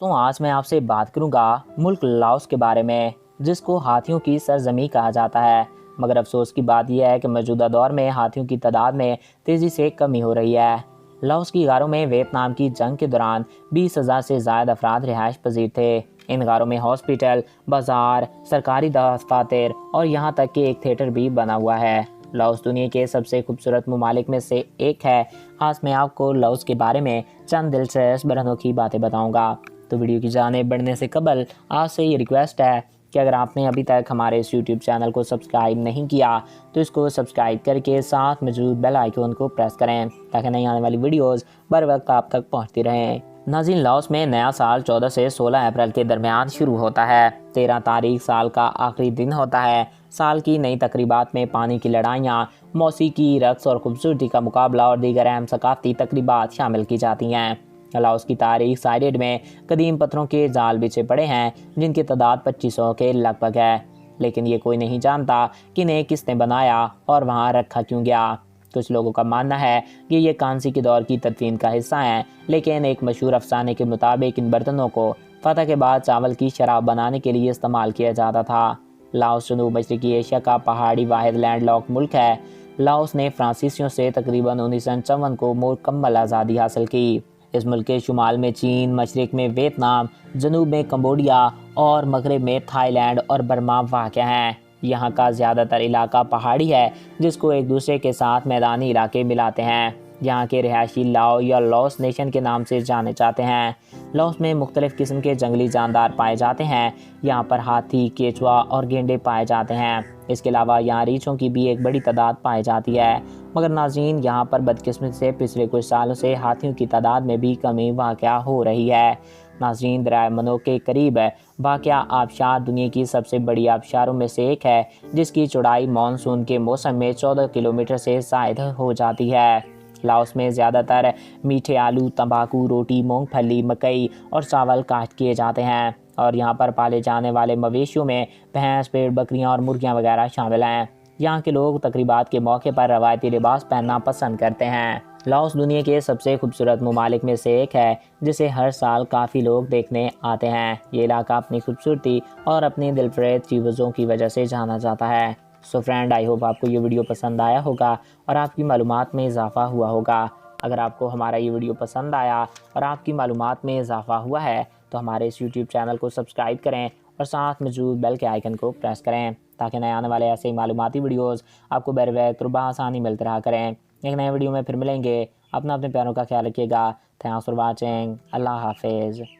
तो आज मैं आपसे बात करूंगा मुल्क लाओस के बारे में, जिसको हाथियों की सरजमी कहा जाता है। मगर अफसोस की बात यह है कि मौजूदा दौर में हाथियों की तादाद में तेज़ी से कमी हो रही है। लाओस की गारों में वियतनाम की जंग के दौरान 20,000 से ज़्यादा अफराद रिहाइश पजीर थे। इन गारों में हॉस्पिटल, बाजार, सरकारी दफ्तर और यहाँ तक कि एक थिएटर भी बना हुआ है। लाओस दुनिया के सबसे खूबसूरत ममालिक में से एक है। आज मैं आपको लाओस के बारे में चंद दिलचस्प और अनोखी बातें बताऊंगा। तो वीडियो की जाने बढ़ने से कबल आपसे ये रिक्वेस्ट है कि अगर आपने अभी तक हमारे इस यूट्यूब चैनल को सब्सक्राइब नहीं किया तो इसको सब्सक्राइब करके साथ मौजूद बेल आइकन को प्रेस करें ताकि नई आने वाली वीडियोस बर वक्त आप तक पहुंचती रहें। नाज़रीन, लाओस में नया साल 14 से 16 अप्रैल के दरमियान शुरू होता है। 13 तारीख साल का आखिरी दिन होता है। साल की नई तकरीबात में पानी की लड़ाइयाँ, मौसीकी, रक्स और खूबसूरती का मुकाबला और दीगर अहम सकाफती तकरीबात शामिल की जाती हैं। लाओस की तारीख साइडेड में कदीम पत्थरों के जाल बिछे पड़े हैं, जिनकी तादाद 2500 के लगभग है। लेकिन ये कोई नहीं जानता कि इन्हें किसने बनाया और वहाँ रखा क्यों गया। कुछ लोगों का मानना है कि ये कांसी के दौर की तदफीन का हिस्सा है, लेकिन एक मशहूर अफसाने के मुताबिक इन बर्तनों को फतह के बाद चावल की शराब बनाने के लिए इस्तेमाल किया जाता था। लाओस जनूब मशरकी एशिया का पहाड़ी वाहिद लैंडलॉक मुल्क है। लाओस ने फ्रांसीसियों से तकरीबन 1954 को मुकम्मल आज़ादी हासिल की। इस मुल्क के शुमाल में चीन, मशरक में वियतनाम, जनूब में कंबोडिया और मगरब में थाईलैंड और बर्मा वाक़ हैं। यहाँ का ज़्यादातर इलाका पहाड़ी है, जिसको एक दूसरे के साथ मैदानी इलाके मिलाते हैं। यहाँ के रिहायशी लाओ या लॉस नेशन के नाम से जाने जाते हैं। लाओस में मुख्तलिफ़ किस्म के जंगली जानदार पाए जाते हैं। यहाँ पर हाथी, केचुआ और गेंडे पाए जाते हैं। इसके अलावा यहाँ रीछों की भी एक बड़ी तादाद पाई जाती है। मगर नाज़रीन, यहाँ पर बदकिस्मती से पिछले कुछ सालों से हाथियों की तादाद में भी कमी वाक़या हो रही है। नाज़रीन, दरिया मनो के करीब वाक़या आबशार दुनिया की सबसे बड़ी आबशारों में से एक है, जिसकी चौड़ाई मानसून के मौसम में 14 किलोमीटर से ज़ायद हो जाती है। लाओस में ज़्यादातर मीठे आलू, तंबाकू, रोटी, मूंगफली, मकई और चावल काश्त किए जाते हैं। और यहाँ पर पाले जाने वाले मवेशियों में भैंस, भेड़, बकरियाँ और मुर्गियाँ वगैरह शामिल हैं। यहाँ के लोग तकरीबात के मौके पर रवायती लिबास पहनना पसंद करते हैं। लाओस दुनिया के सबसे खूबसूरत ममालिक में से एक है, जिसे हर साल काफ़ी लोग देखने आते हैं। ये इलाका अपनी खूबसूरती और अपनी दिलफरेब चीज़ों की वजह से जाना जाता है। सो फ्रेंड, आई होप आपको ये वीडियो पसंद आया होगा और आपकी मालूमात में इजाफ़ा हुआ होगा। अगर आपको हमारा ये वीडियो पसंद आया और आपकी मालूमात में इजाफ़ा हुआ है तो हमारे इस यूट्यूब चैनल को सब्सक्राइब करें और साथ मौजूद बेल के आइकन को प्रेस करें ताकि नए आने वाले ऐसे मालूमाती वीडियोज़ आपको बर वक्त बआसानी मिलते रहा करें। एक नए वीडियो में फिर मिलेंगे। अपने प्यारों का ख्याल रखिएगा। Thanks for watching. अल्लाह हाफिज़।